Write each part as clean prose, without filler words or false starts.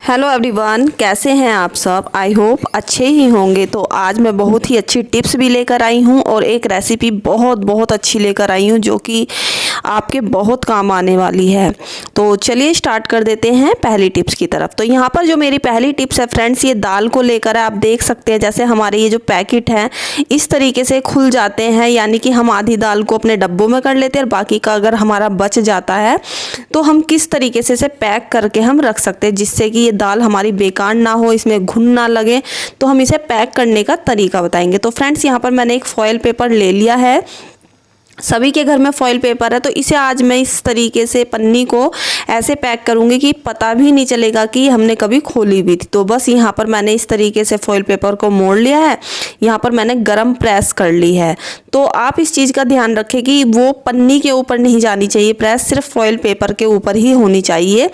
Hello everyone, कैसे हैं आप सब। आई होप अच्छे ही होंगे। तो आज मैं बहुत ही अच्छी टिप्स भी लेकर आई हूं और एक रेसिपी बहुत अच्छी लेकर आई हूं जो कि आपके बहुत काम आने वाली है। तो चलिए स्टार्ट कर देते हैं पहली टिप्स की तरफ। तो यहाँ पर जो मेरी पहली टिप्स है फ्रेंड्स, ये दाल को लेकर है। आप देख सकते हैं जैसे हमारे ये जो पैकेट हैं इस तरीके से खुल जाते हैं, यानी कि हम आधी दाल को अपने डब्बों में कर लेते हैं और बाकी का अगर हमारा बच जाता है तो हम किस तरीके से इसे पैक करके हम रख सकते हैं जिससे कि ये दाल हमारी बेकार ना हो, इसमें घुन ना लगे। तो हम इसे पैक करने का तरीका बताएंगे। तो फ्रेंड्स यहाँ पर मैंने एक फॉयल पेपर ले लिया है। सभी के घर में फॉयल पेपर है, तो इसे आज मैं इस तरीके से पन्नी को ऐसे पैक करूंगी कि पता भी नहीं चलेगा कि हमने कभी खोली भी थी। तो बस यहाँ पर मैंने इस तरीके से फॉयल पेपर को मोड़ लिया है। यहाँ पर मैंने गरम प्रेस कर ली है। तो आप इस चीज़ का ध्यान रखें कि वो पन्नी के ऊपर नहीं जानी चाहिए प्रेस, सिर्फ फॉयल पेपर के ऊपर ही होनी चाहिए।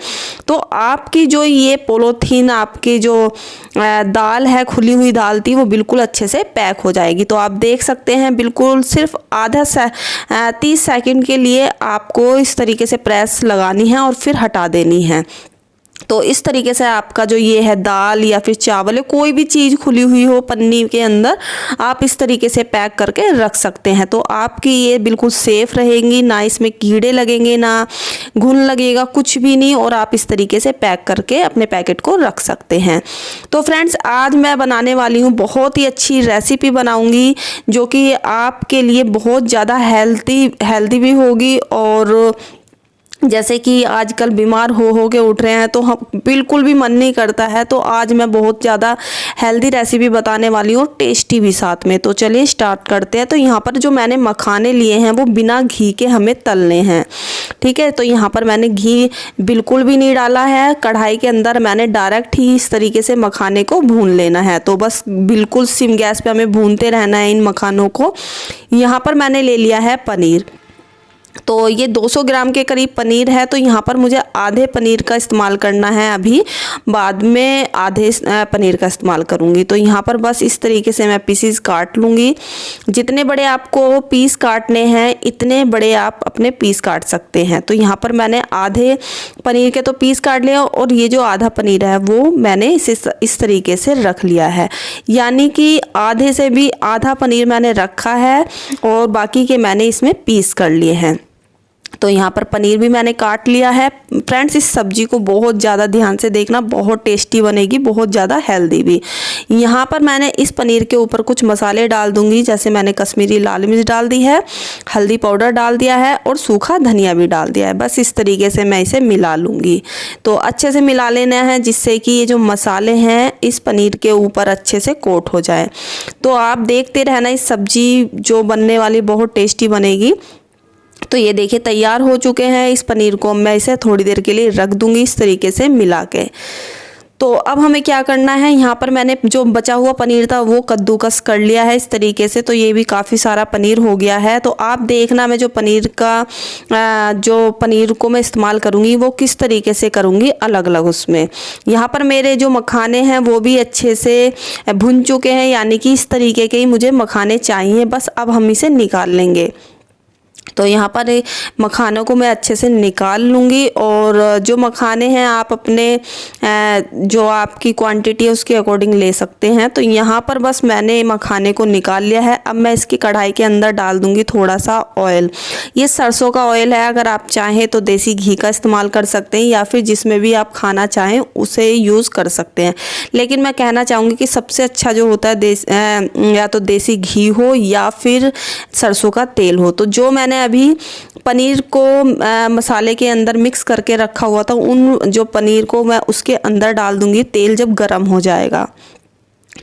तो आपकी जो ये पोलोथीन, आपकी जो दाल है, खुली हुई दाल थी, वो बिल्कुल अच्छे से पैक हो जाएगी। तो आप देख सकते हैं बिल्कुल सिर्फ 30 सेकंड के लिए आपको इस तरीके से प्रेस लगानी है और फिर हटा देनी है। तो इस तरीके से आपका जो ये है दाल या फिर चावल है, कोई भी चीज़ खुली हुई हो पन्नी के अंदर, आप इस तरीके से पैक करके रख सकते हैं। तो आपकी ये बिल्कुल सेफ़ रहेंगी, ना इसमें कीड़े लगेंगे, ना घुन लगेगा, कुछ भी नहीं। और आप इस तरीके से पैक करके अपने पैकेट को रख सकते हैं। तो फ्रेंड्स आज मैं बनाने वाली हूँ बहुत ही अच्छी रेसिपी बनाऊँगी जो कि आपके लिए बहुत ज़्यादा हेल्दी भी होगी। और जैसे कि आजकल बीमार हो के उठ रहे हैं तो हम बिल्कुल भी मन नहीं करता है। तो आज मैं बहुत ज़्यादा हेल्दी रेसिपी बताने वाली हूँ और टेस्टी भी साथ में। तो चलिए स्टार्ट करते हैं। तो यहाँ पर जो मैंने मखाने लिए हैं वो बिना घी के हमें तलने हैं, ठीक है। तो यहाँ पर मैंने घी बिल्कुल भी नहीं डाला है कढ़ाई के अंदर, मैंने डायरेक्ट ही इस तरीके से मखाने को भून लेना है। तो बस बिल्कुल सिम गैस पे हमें भूनते रहना है इन मखानों को। यहाँ पर मैंने ले लिया है पनीर। तो ये 200 ग्राम के करीब पनीर है। तो यहाँ पर मुझे आधे पनीर का इस्तेमाल करना है, अभी बाद में आधे पनीर का इस्तेमाल करूँगी। तो यहाँ पर बस इस तरीके से मैं पीसीज काट लूँगी। जितने बड़े आपको पीस काटने हैं इतने बड़े आप अपने पीस काट सकते हैं। तो यहाँ पर मैंने आधे पनीर के तो पीस काट लिया और ये जो आधा पनीर है वो मैंने इस तरीके से रख लिया है, यानी कि आधे से भी आधा पनीर मैंने रखा है और बाकी के मैंने इसमें पीस कर लिए हैं। तो यहाँ पर पनीर भी मैंने काट लिया है। फ्रेंड्स इस सब्जी को बहुत ज़्यादा ध्यान से देखना, बहुत टेस्टी बनेगी, बहुत ज़्यादा हेल्दी भी। यहाँ पर मैंने इस पनीर के ऊपर कुछ मसाले डाल दूँगी, जैसे मैंने कश्मीरी लाल मिर्च डाल दी है, हल्दी पाउडर डाल दिया है और सूखा धनिया भी डाल दिया है। बस इस तरीके से मैं इसे मिला लूँगी। तो अच्छे से मिला लेना है जिससे कि ये जो मसाले हैं इस पनीर के ऊपर अच्छे से कोट हो जाए। तो आप देखते रहना, इस सब्जी जो बनने वाली बहुत टेस्टी बनेगी। तो ये देखिए तैयार हो चुके हैं। इस पनीर को मैं इसे थोड़ी देर के लिए रख दूंगी इस तरीके से मिला के। तो अब हमें क्या करना है, यहाँ पर मैंने जो बचा हुआ पनीर था वो कद्दूकस कर लिया है इस तरीके से। तो ये भी काफ़ी सारा पनीर हो गया है। तो आप देखना मैं जो पनीर को मैं इस्तेमाल करूँगी वो किस तरीके से करूँगी अलग अलग उसमें। यहाँ पर मेरे जो मखाने हैं वो भी अच्छे से भुन चुके हैं, यानी कि इस तरीके के ही मुझे मखाने चाहिए। बस अब हम इसे निकाल लेंगे। तो यहाँ पर मखानों को मैं अच्छे से निकाल लूँगी। और जो मखाने हैं आप अपने जो आपकी क्वांटिटी है उसके अकॉर्डिंग ले सकते हैं। तो यहाँ पर बस मैंने मखाने को निकाल लिया है। अब मैं इसकी कढ़ाई के अंदर डाल दूँगी थोड़ा सा ऑयल। ये सरसों का ऑयल है, अगर आप चाहें तो देसी घी का इस्तेमाल कर सकते हैं या फिर जिसमें भी आप खाना चाहें उसे यूज़ कर सकते हैं। लेकिन मैं कहना चाहूँगी कि सबसे अच्छा जो होता है या तो देसी घी हो या फिर सरसों का तेल हो। तो जो मैंने अभी पनीर को मसाले के अंदर मिक्स करके रखा हुआ था, उन जो पनीर को मैं उसके अंदर डाल दूंगी तेल जब गर्म हो जाएगा।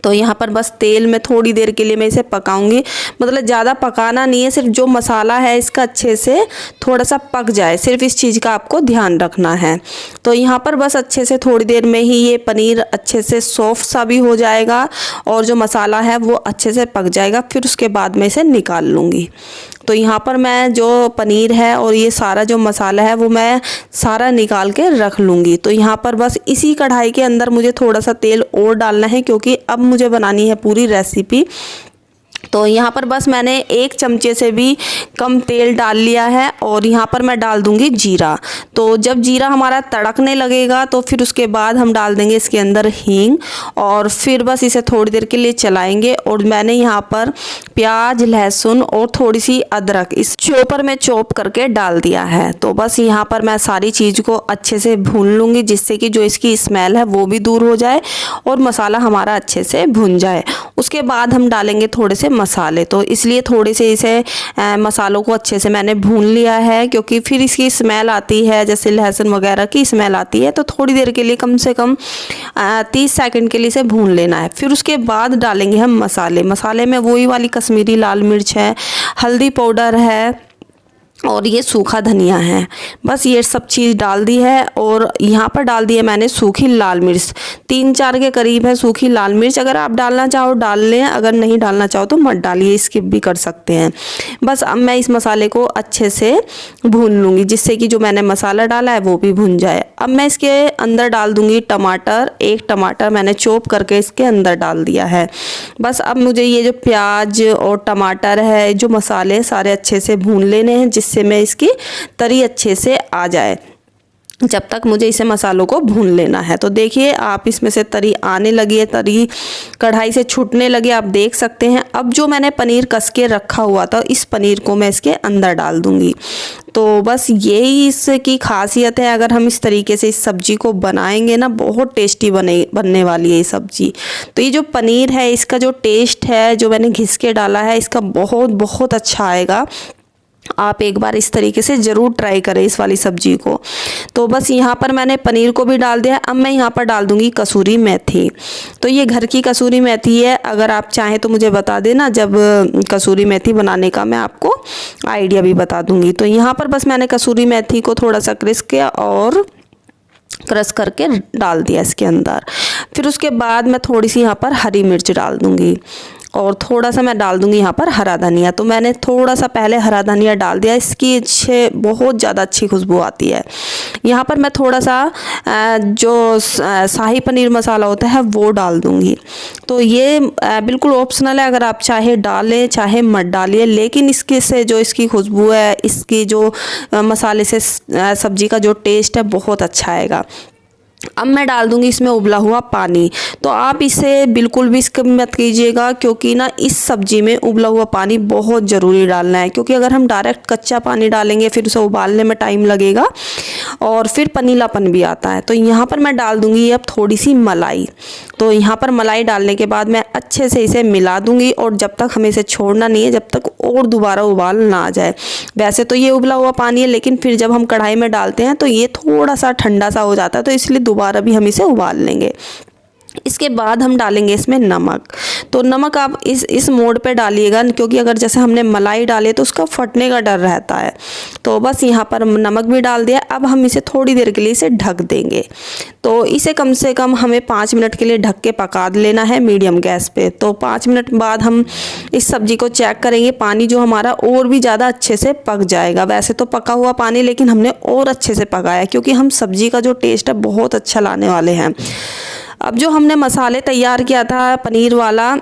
तो यहाँ पर बस तेल में थोड़ी देर के लिए मैं इसे पकाऊंगी, मतलब ज़्यादा पकाना नहीं है, सिर्फ जो मसाला है इसका अच्छे से थोड़ा सा पक जाए, सिर्फ इस चीज़ का आपको ध्यान रखना है। तो यहाँ पर बस अच्छे से थोड़ी देर में ही ये पनीर अच्छे से सॉफ्ट सा भी हो जाएगा और जो मसाला है वो अच्छे से पक जाएगा। फिर उसके बाद मैं इसे निकाल लूँगी। तो यहाँ पर मैं जो पनीर है और ये सारा जो मसाला है वो मैं सारा निकाल के रख लूँगी। तो यहाँ पर बस इसी कढ़ाई के अंदर मुझे थोड़ा सा तेल और डालना है, क्योंकि अब मुझे बनानी है पूरी रेसिपी। तो यहाँ पर बस मैंने 1 चमचे से भी कम तेल डाल लिया है और यहाँ पर मैं डाल दूँगी जीरा। तो जब जीरा हमारा तड़कने लगेगा तो फिर उसके बाद हम डाल देंगे इसके अंदर हींग और फिर बस इसे थोड़ी देर के लिए चलाएंगे। और मैंने यहाँ पर प्याज, लहसुन और थोड़ी सी अदरक इस चॉपर में चॉप करके डाल दिया है। तो बस यहाँ पर मैं सारी चीज़ को अच्छे से भून लूँगी, जिससे कि जो इसकी स्मेल है वो भी दूर हो जाए और मसाला हमारा अच्छे से भुन जाए। उसके बाद हम डालेंगे थोड़े से मसाले। तो इसलिए थोड़े से इसे मसालों को अच्छे से मैंने भून लिया है, क्योंकि फिर इसकी स्मेल आती है, जैसे लहसुन वगैरह की स्मेल आती है। तो थोड़ी देर के लिए, कम से कम 30 सेकंड के लिए इसे भून लेना है। फिर उसके बाद डालेंगे हम मसाले। मसाले में वही वाली कश्मीरी लाल मिर्च है, हल्दी पाउडर है और ये सूखा धनिया है। बस ये सब चीज़ डाल दी है और यहाँ पर डाल दी है मैंने सूखी लाल मिर्च, 3-4 के करीब है सूखी लाल मिर्च। अगर आप डालना चाहो डाल लें, अगर नहीं डालना चाहो तो मत डालिए, स्किप भी कर सकते हैं। बस अब मैं इस मसाले को अच्छे से भून लूँगी, जिससे कि जो मैंने मसाला डाला है वो भी भुन जाए। अब मैं इसके अंदर डाल दूँगी टमाटर। 1 टमाटर मैंने चॉप करके इसके अंदर डाल दिया है। बस अब मुझे ये जो प्याज और टमाटर है, जो मसाले सारे अच्छे से भून लेने हैं, जिससे मैं इसकी तरी अच्छे से आ जाए। जब तक मुझे इसे मसालों को भून लेना है। तो देखिए आप इसमें से तरी आने लगी है, तरी कढ़ाई से छूटने लगी, आप देख सकते हैं। अब जो मैंने पनीर कस के रखा हुआ था, इस पनीर को मैं इसके अंदर डाल दूंगी। तो बस यही इसकी खासियत है। अगर हम इस तरीके से इस सब्जी को बनाएंगे ना, बहुत टेस्टी बनने वाली है ये सब्जी। तो ये जो पनीर है, इसका जो टेस्ट है, जो मैंने घिस के डाला है, इसका बहुत बहुत अच्छा आएगा। आप एक बार इस तरीके से ज़रूर ट्राई करें इस वाली सब्जी को। तो बस यहाँ पर मैंने पनीर को भी डाल दिया। अब मैं यहाँ पर डाल दूँगी कसूरी मेथी। तो ये घर की कसूरी मेथी है, अगर आप चाहें तो मुझे बता देना, जब कसूरी मेथी बनाने का मैं आपको आइडिया भी बता दूँगी। तो यहाँ पर बस मैंने कसूरी मेथी को थोड़ा सा क्रश करके डाल दिया इसके अंदर। फिर उसके बाद मैं थोड़ी सी यहाँ पर हरी मिर्च डाल दूँगी और थोड़ा सा मैं डाल दूंगी यहाँ पर हरा धनिया। तो मैंने थोड़ा सा पहले हरा धनिया डाल दिया, इसकी बहुत ज़्यादा अच्छी खुशबू आती है। यहाँ पर मैं थोड़ा सा जो शाही पनीर मसाला होता है वो डाल दूंगी। तो ये बिल्कुल ऑप्शनल है, अगर आप चाहे डालें चाहे मत डालिए, लेकिन इसके से जो इसकी खुशबू है, इसकी जो मसाले से सब्जी का जो टेस्ट है, बहुत अच्छा आएगा। अब मैं डाल दूंगी इसमें उबला हुआ पानी। तो आप इसे बिल्कुल भी स्किप मत कीजिएगा, क्योंकि ना इस सब्जी में उबला हुआ पानी बहुत ज़रूरी डालना है। क्योंकि अगर हम डायरेक्ट कच्चा पानी डालेंगे, फिर उसे उबालने में टाइम लगेगा और फिर पनीलापन भी आता है। तो यहाँ पर मैं डाल दूंगी अब थोड़ी सी मलाई। तो यहाँ पर मलाई डालने के बाद मैं अच्छे से इसे मिला दूंगी और जब तक हमें इसे छोड़ना नहीं है, जब तक और दोबारा उबाल ना आ जाए। वैसे तो ये उबला हुआ पानी है, लेकिन फिर जब हम कढ़ाई में डालते हैं तो ये थोड़ा सा ठंडा सा हो जाता है, तो इसलिए दोबारा भी हम इसे उबाल लेंगे। इसके बाद हम डालेंगे इसमें नमक। तो नमक आप इस मोड पे डालिएगा, क्योंकि अगर जैसे हमने मलाई डाले तो उसका फटने का डर रहता है। तो बस यहाँ पर नमक भी डाल दिया। अब हम इसे थोड़ी देर के लिए इसे ढक देंगे। तो इसे कम से कम हमें 5 मिनट के लिए ढक के पका लेना है मीडियम गैस पे। तो 5 मिनट बाद हम इस सब्जी को चेक करेंगे, पानी जो हमारा और भी ज़्यादा अच्छे से पक जाएगा। वैसे तो पका हुआ पानी, लेकिन हमने और अच्छे से पकाया, क्योंकि हम सब्जी का जो टेस्ट है बहुत अच्छा लाने वाले हैं। अब जो हमने मसाले तैयार किया था पनीर वाला,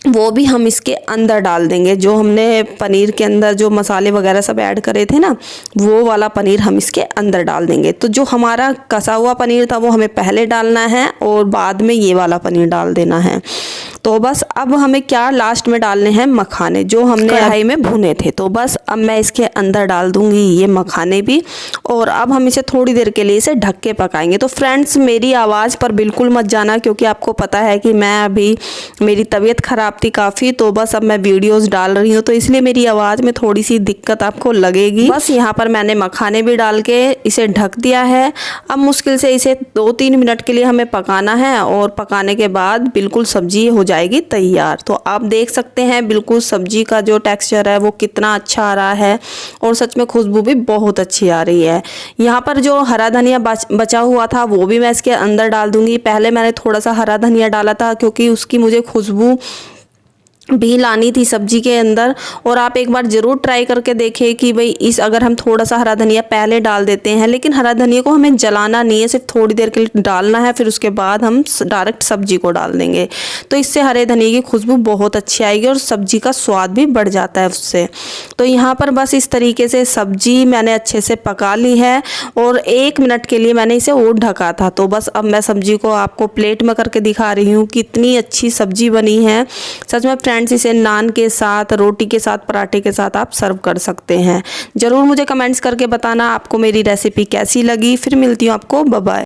वो भी हम इसके अंदर डाल देंगे। जो हमने पनीर के अंदर जो मसाले वगैरह सब ऐड करे थे ना, वो वाला पनीर हम इसके अंदर डाल देंगे। तो जो हमारा कसा हुआ पनीर था वो हमें पहले डालना है और बाद में ये वाला पनीर डाल देना है। तो बस अब हमें क्या लास्ट में डालने हैं मखाने, जो हमने कढ़ाई में भुने थे। तो बस अब मैं इसके अंदर डाल दूंगी ये मखाने भी, और अब हम इसे थोड़ी देर के लिए इसे ढक के पकाएंगे। तो फ्रेंड्स, मेरी आवाज़ पर बिल्कुल मत जाना, क्योंकि आपको पता है कि मैं अभी, मेरी तबीयत ख़राब थी काफ़ी। तो बस अब मैं वीडियोस डाल रही हूँ, तो इसलिए मेरी आवाज़ में थोड़ी सी दिक्कत आपको लगेगी। बस यहाँ पर मैंने मखाने भी डाल के इसे ढक दिया है। अब मुश्किल से इसे 2-3 मिनट के लिए हमें पकाना है, और पकाने के बाद बिल्कुल सब्जी हो जाएगी तैयार। तो आप देख सकते हैं बिल्कुल सब्जी का जो टेक्सचर है वो कितना अच्छा आ रहा है, और सच में खुशबू भी बहुत अच्छी आ रही है। यहाँ पर जो हरा धनिया बचा हुआ था वो भी मैं इसके अंदर डाल दूंगी। पहले मैंने थोड़ा सा हरा धनिया डाला था, क्योंकि उसकी मुझे खुशबू भी लानी थी सब्जी के अंदर। और आप एक बार ज़रूर ट्राई करके देखें कि भाई अगर हम थोड़ा सा हरा धनिया पहले डाल देते हैं, लेकिन हरा धनिया को हमें जलाना नहीं है, सिर्फ थोड़ी देर के लिए डालना है, फिर उसके बाद हम डायरेक्ट सब्जी को डाल देंगे। तो इससे हरे धनिया की खुशबू बहुत अच्छी आएगी और सब्जी का स्वाद भी बढ़ जाता है उससे। तो यहाँ पर बस इस तरीके से सब्जी मैंने अच्छे से पका ली है और 1 मिनट के लिए मैंने इसे और ढका था। तो बस अब मैं सब्जी को आपको प्लेट में करके दिखा रही हूँ, कितनी अच्छी सब्जी बनी है सच में फ्रेंड्स। इसे नान के साथ, रोटी के साथ, पराठे के साथ आप सर्व कर सकते हैं। ज़रूर मुझे कमेंट्स करके बताना आपको मेरी रेसिपी कैसी लगी। फिर मिलती हूँ आपको, बाय बाय।